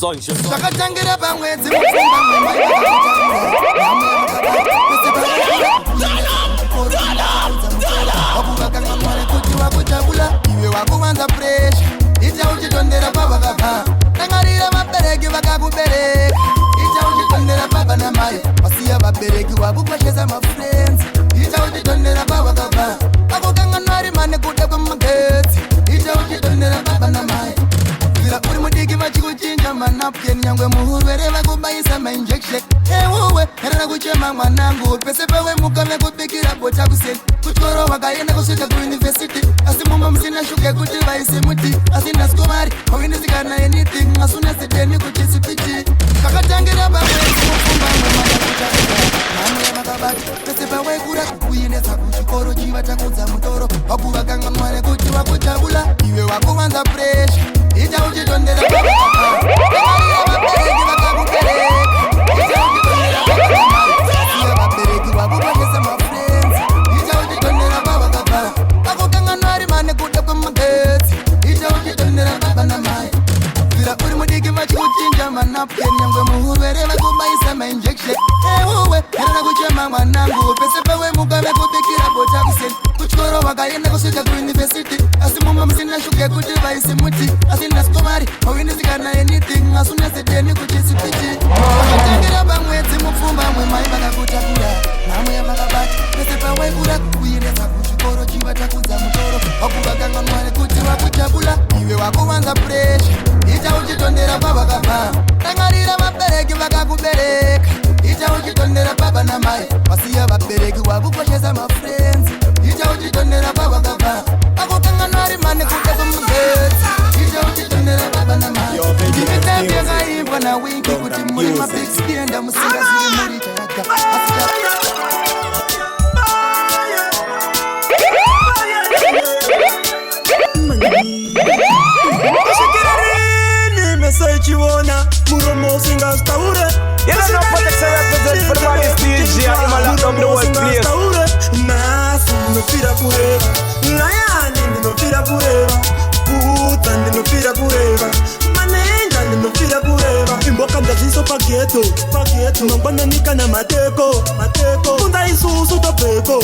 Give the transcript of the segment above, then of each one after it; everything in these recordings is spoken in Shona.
sunshine. Shakatangira bangwezi iwe wakuwanza fresh ita uchitondera baba kapa nangarira mabereki vakakubereka ita uchitondera baba na mai wasiya vabereki wakukweshesa mafriends ita uchitondera baba kapa vakukanganwari mane kuda kwemagetsi ita uchitondera baba na mai vira uri mudiki vachikuchinja manapken nyangwe muhurwere vakubaisa mainjection euwe herana kuchema mwanangu pese pewe muka vekubikira bota kuseni kuchoro wakaenda kusvika kuuniversity asi mumba musina shuke kuti vaise muti asina skomari mawinisikana anything asuna sedeni kuchisipiti kakatangira bamwezi mufumba mwemaaamwe makabati pese pawekura kukuinesa kuchikoro chivatakudza mutoro wakuvakanganware kuti wakutabula iwe wakuvanza fresh ita uchitondera vabereki vakakubereka ita uchitondera vabereki vakukweshesa mafriends ita uchitondera baba kapa vakukanganwari mane kuda kwemagetsi ita uchitondera baba na mai vira uri mudiki vachikuchinja manapken nyangwe muhurwere vakubaisa mainjection euwe herana kuchema mwanangu pese pewe muka vekubikira bota kuseni kuchikoro wakaenda kusvika kuuniversity asi mumba musina shuke kuti vaise muti asina skomari mawinisikana anything asuna sedeni kuchisipiti vakatangira pamwedzi mupfumba mwemai vakakutakura namwe yavakabati pese pawekura kukuinesa kuchikoro chivatakudza mutoro wakuvakanganware kuti wakutabula iwe wakuvanza fresh ita uchitondera pavakabva tangarira vabereki vakakubereka ita uchitondera baba na mai wasiya vabereki wakukoshesa mafriends ita uchitondera pavakabva vakukanganwari mane kuda kwemagetsi ita uchitondera baba na mai imetambi yakaimbwa nawingi kuti muri mabexpienda musingaziri muri chaga Chiwona, muromo singa staure. You don't know what to represent for the body stage. I'm a lot of the world place. Nasu no fira pureva, Lion no fira pureva, Puta no fira pureva, Manenga no fira pureva. Imboka ndaziso paketo, Mambana nika na mateko. Kunda isusu topeko,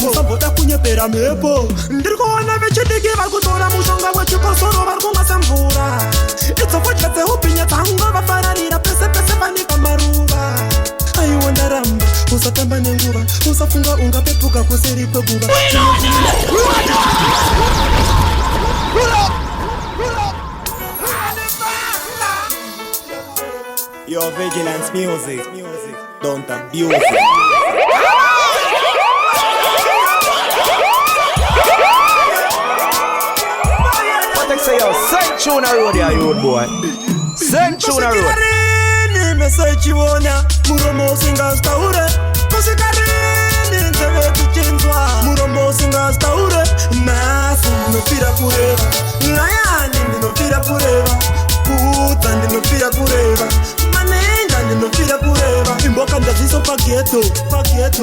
Musambota kunyepera mepo. Ndirikona vechidiki vakutora mushonga wechikosoro varkunga samvura. It's a watch that's a hope in your tongue of a farina, pese panika maruva. Aiwanda ramba, usatamba nenguva, usafunga unga pepuka kuseri kwebuva. Your vigilance music, don't abuse it. Say yo, send tune a road, ya road boy. Send tune a road. Chiwona, muromo singa staure. Kusikarini nzeve kuchinzwa. Muromo singa staure. Nasu no fira pureva. Lion no fira pureva. Puta no fira pureva. Manenga no fira pureva. Imboka ndaziso paketo.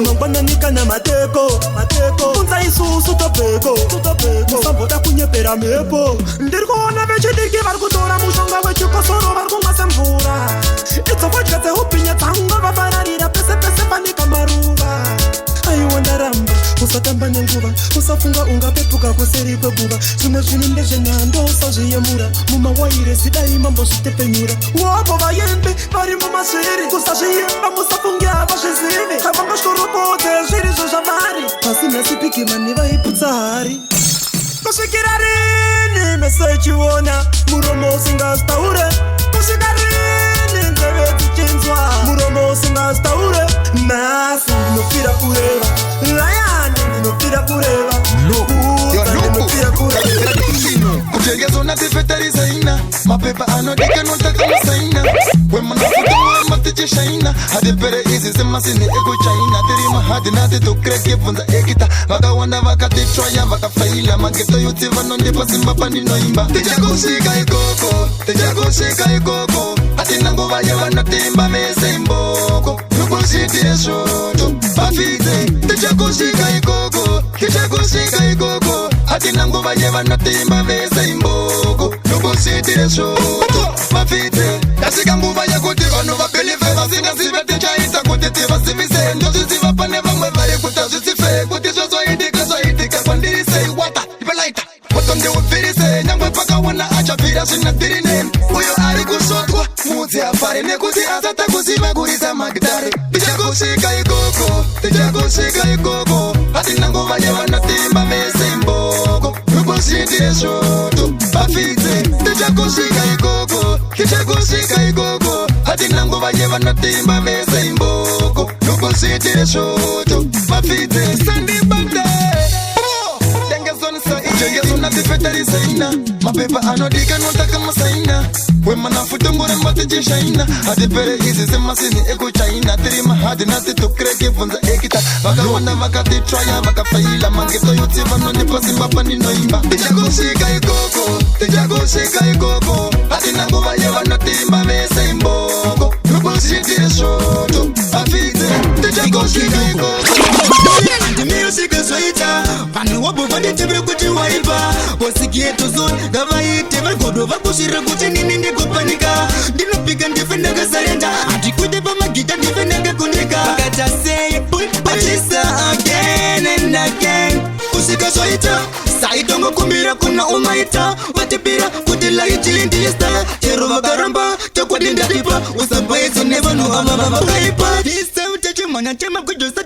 Mambana nika na mateko. Kunza isusu topeko. Musambota kunyepera mepo. Ndirikona vechidiki varikutora mushonga wechikosoro varkunga semvura. It's a watch that's a hope in your tongue of a farina, pese panika maruva. Aiwanda ramba, usatamba nenguva, usafunga unga pepuka kuseri kwebuva. Zvimwe zvinenge zvenyando usazviyemura, mumawaire sidai mambo zvitepenyura. Wapo vayembe vari mumasviri, kusazviyemba musafunge avazvizivi. Havangashorokodze zvirizvo zvavari, pasina sipiki mani vaiputsa hari. Kusvikira rini meso chiwona, muromo usingastaure. Kusvika rini nzeve dzichinzwa, muromo usingastaure. Nasu ndinofira kureva, Lion ndinofira kureva. Ndinofira kureva. Kujengezo na tifetarizaina, mapepa anodika notaka masaina. Wemanafuta matiche shaina, hadi pere izi sema sini ego chaina. Terima hadi nati tukreke funza ekita. Vaka wana vaka tichoya vaka faila. Mageto yuti vanonde pasimba pandi noimba. Tejago shika ikoko. Hati nango vaya wanatimba mese mboko. Nuko shiti eshoto, pafite. Tejago shika ikoko. Hati nango vaya wanatimba mese mboko. Nuko shiti eshoto, pafite. Yasika nguva yekuti vanhu vabhelive vasina zive tichaita kuti tivasimise ndozviziva pane vamwe vari kuti hazvisife kuti zvozoitika kwandiri sei wata ipelaita moto ndiupfirise nyangwe pakaona achabvira zvina dirine uyo ari kusvotwa mudzi afare nekuti asata kuziva kurisa magidare tichakusvika ikoko hatina nguva yevanotimba mese mboko ukusvitire svoto vafidze tichakusvika ikoko hatina nguva yevanotimba mese mboko ukusvitire svoto vafidze sandibande Jengezona tifetarisaina mapepa anodika notaka masaina wemana futungure mbati shaina adipere hizi semasini eko chaina tirima hadi nati tukreke funza ekita vakawana vakati traya vakafaila mangeto yuti vanoni pasimba panino imba tichakusika ikoko hadi nanguva yevanotimba mese imboko nukushitire shoto afidze tichakusika ikoko Music swaita vanhu wabo vanditevere kuti waipa wasikiyeto zone ngavaite vagodo vakushira kuti nini ndikupanika ndinopika ndife ndakasarenda handikuite pamagita ndife ndakakundika vakata sei pachisa again and again kusika swaita saitongokumbira kuna umaita vatipira kuti laitili ndiyesta chero vakaramba chokwadi ndatipa usapaitso nevanhu ava vakaipa isauchachimhanya chemakujosa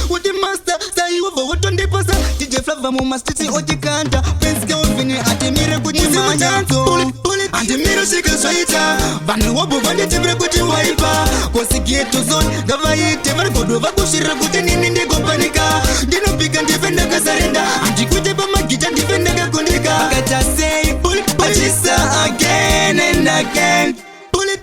uti master saiwova wotondipasa DJ Flava mumastiti otikanda Prince Kelvin atimire kuti manyanzo andimire svika zvaita vanhu wabo vanditevere kuti waipa kosigeto zone ngavaite varigodo vakushirira kuti nini ndikopanika ndinopika ndife ndakasarenda handikuite pamagita ndife ndakakundika akata sei pachisa again and again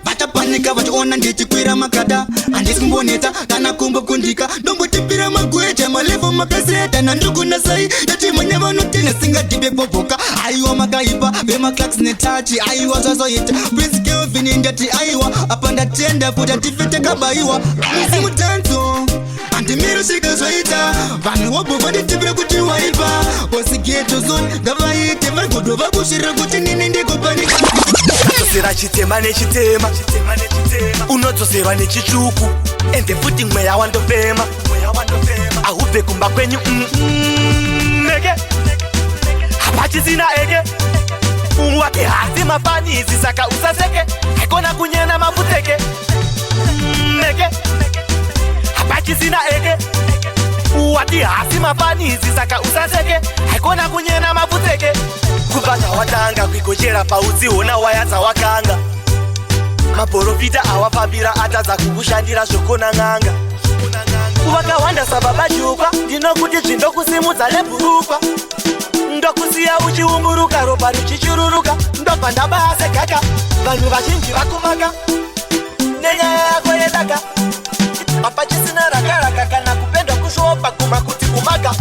vatapanika vachiona ndichikwira makada handisi kumboneta kana kumbokundika ndombotipira magweja malevo makaseta nandokuna sai yatimanya vanotena singadhibe bobhoka aiwa makaipa vemaclaks netachi aiwa zvazoita Prince Kelvin ndati aiwa apa ndatenda kuti handifete kabaiwa musi mutanzo handimire svika zvaita vanhu wabo vanditevere kuti waipa kosigeto zone ngavaite varigodo vakushirira kuti nini ndikopanika unodzosera chitema nechitema unodzosera nechitsvuku ende futi mweya wandofema ahubve kumba kwenyu neke hapachisina eke wake hasi mafanizi saka usaseke haikona kunyena mafuteke neke hapachisina eke wati hasi mafanizi saka usaseke haikona kunyena mafuteke kubata watanga kuikochera paudziona wayadza wakanga maprofita awafambira atadza kukushandira zvokona n'anga vakawanda sababa chukwa ndinokuti zvindokusimudza nebhurukwa ndokusiya uchiumburuka ropa richichururuka ndobva ndabaya segaka vanhu vazhinji vakumaka nenyaya yako yedaka hapachisina rakaraka kana kupendwa kushopa kuma kuti kumaka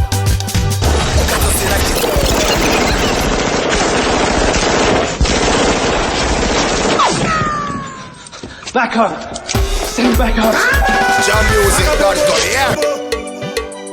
Back up. Stand back up. Jam music, doctor, yeah.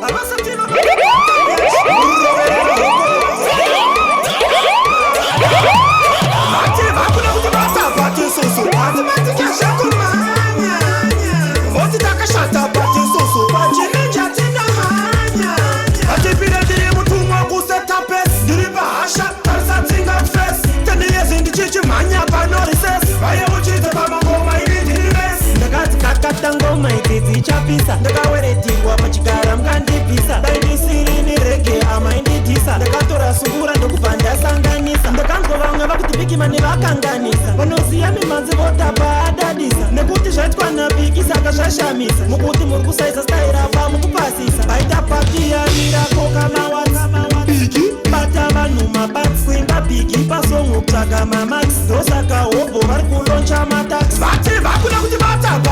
Ngoma idzi chapisa ndakaweretingwa pachigara mukandibvisa dainisirini rege amaindidhisa ndakatora sungura ndokubva ndasanganisa ndakangova vamwe vakuti bigimani vakanganisa vanoziya mimanzi votapa adadisa nekuti zvaitwa nabigi saka zvashamisa mukuti muri kusaisa stairapa mukupasisa vaita papiyanira kokamawabigi bata vanhu mabatsimba bigi pasongo kutsvaga mamax ndosaka hobho vari kuloncha matax vati vakuda kuti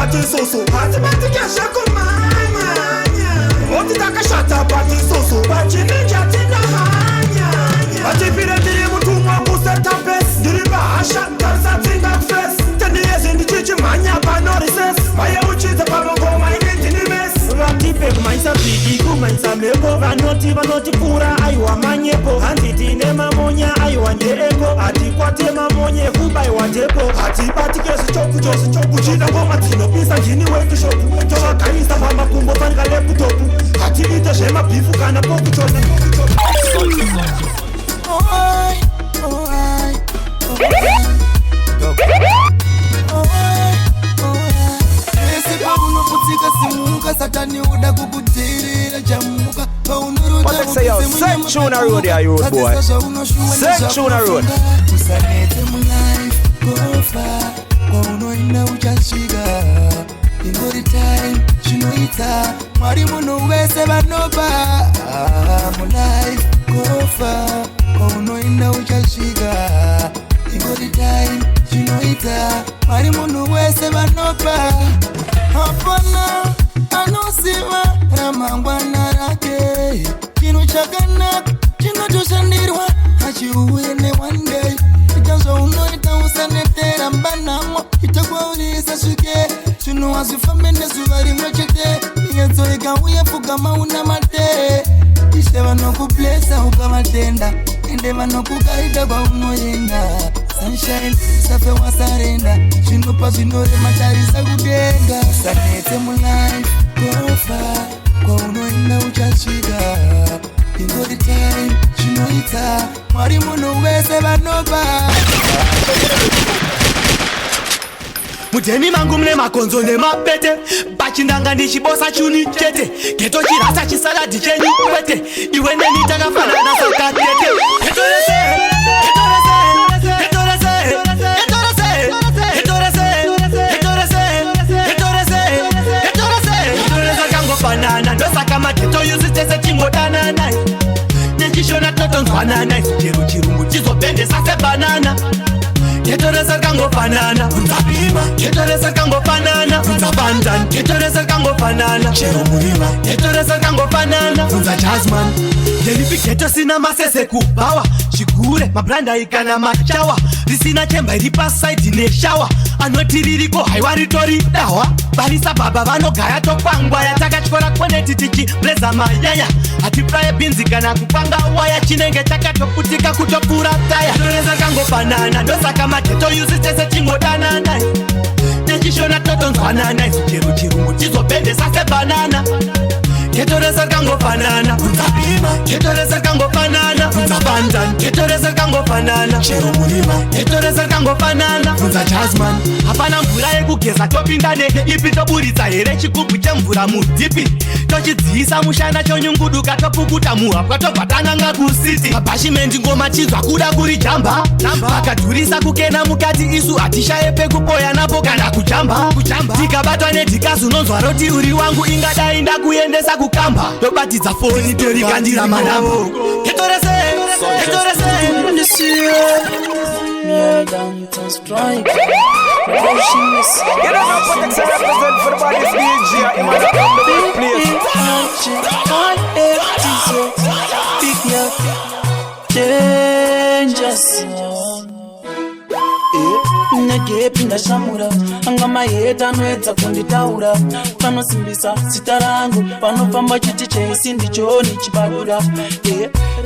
bati soso bati keshakomanya voti takashata bati soso bachininja tinamanya vatipire ndiri mutumwa kusetapesi ndiri bahasha tarisatsinga kufesi tendiyezi ndichichimhanya panorises vaye uchidza pamangoma inendinimesi vatipe kumanyisa bigi kumanyisa mhepo vanoti pfuura aiwa manyepo hanzi tine mamonya aiwa ndeeko hatikwate mamonye kuba chosi chokuchita ngoma dzinopisa njini workshop tovagaisa pamakumbo panika laptop hatiite zvemabhifu kana pokuchona ese paunoputsika simuka satani uda kukudzirira chamuka What say yo? Send Tuna Road there, you road boy. Send Tuna Road. usanete mulife kofa kwaunoina uchasvika ingori time chinoita mwari munhu wese vanopa mulife kofa kwaunoina uchasvika ingori time chinoita mwari munhu wese vanopa hapana anoziva ramangwana rake chinhu chakanaka chinotoshandirwa hachiuye ne1 day ita zvaunoita usanetera mbanamo itakwaurisa svike zvinhu hazvifambe nezuva rimwe chete nyedzo ikauye pfugama una mate ishe vanokublesa ukavatenda ende vanokugaida kwaunoenda sunshine safe wasarenda zvinopa zvinorema tarisa kudenga usanete mulife kofa kwaunoenda uchasvika ingori time chinoita mwari munhu wese vanopa mudheni mangu mune makonzo nemapete pachindanga ndichibosa chuni chete geto chirasa chisaladi chenyu kwete iwe neni takafanana sakatete kangofana ndosaka mageto yusi tese chingodanana nechishona totonzwanana chero chirungu chizopendesa sebanana getoresa kangofanana unzapima getoresa kangofanana unzabandan getoresa kangofanana chero murima getoresa kangofanana unza jasman delipi geto sina masese kubawa chigure mabranda ikana machawa risina chemba iri pasaidi neshawa anoti ririko haiwa ritori dawa barisa baba vanogaya tokwangwa yatakatyora koneti tichibreza mayaya hatipraye binzi kana kupanga waya chinenge chakatoputika kutopfura taya getoresa kangofanana ndosaka mageto yusi tese chingodanana nechishona totonzwanana chero chirungu chizopendesa sebanana getoresa kangofanana unzapima getoresa kangofanana unzabandan getoresa kangofanana chero murima getoresa kangofanana unza jasman hapana mvura yekugeza topinda neke ipi toburitsa here chigubhu chemvura mudhipi tochidziisa mushana chonyunguduka topukuta muhapwa tobvatananga kusiti mabhashimendi ngoma chizwa kuda kuri jamba vakadhurisa kukena mukati isu hatishaye pekupoya napo kana kujamba tikabatwa nedhikazi unonzwa roti uri wangu ingadai ndakuendesa kukamba tobatidza foni torikandira manamo getorese Downtown strike. Pushing this. You don't know what they represent for the body's DJ. You might have come to the place. Dangerous. Negepi ndashamura anga maheta anoedza kunditaura panosimbisa zita rangu panofamba chiti cheisi ndichoni chibadura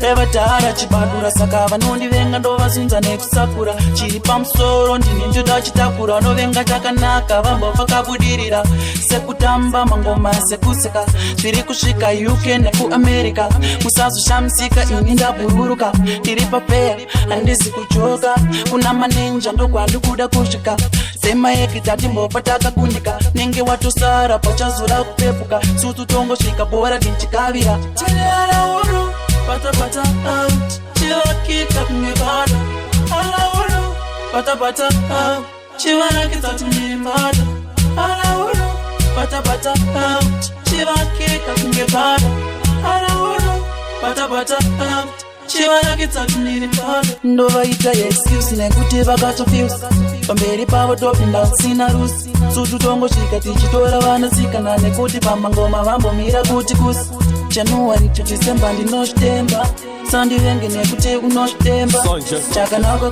revadhara chibadura saka vanondivenga ndovazunza nekusakura chiri pamusoro ndini ndoda chitakura vanovenga chakanaka vambobva kabudirira sekutamba mangoma sekuseka zviri kusvika UK nekuamerica musazoshamisika ini ndabhururuka ndiri papeya handizi kujoka kuna maninja ndokwandikuda kusvika semaekidati mbobva takakunyika nenge watosara pachazoda kupepuka sutu tongosvika bora tinchikavira tinearauru patapata out chivakika kumwebada alauru patapata out chivarakidza timirimbada alauru patapata out chivakika kumwebada alauru patapata out chivarakidza timirimbada ndovaita excuse nekuti vakatofuse pamberi pavo topinda usina rusi sutu tongosvika tichitora vanasikana nekuti pamangoma vambomira kuti kusi January to December ndinoshtemba sandivenge nekuti unoshtemba chakanaka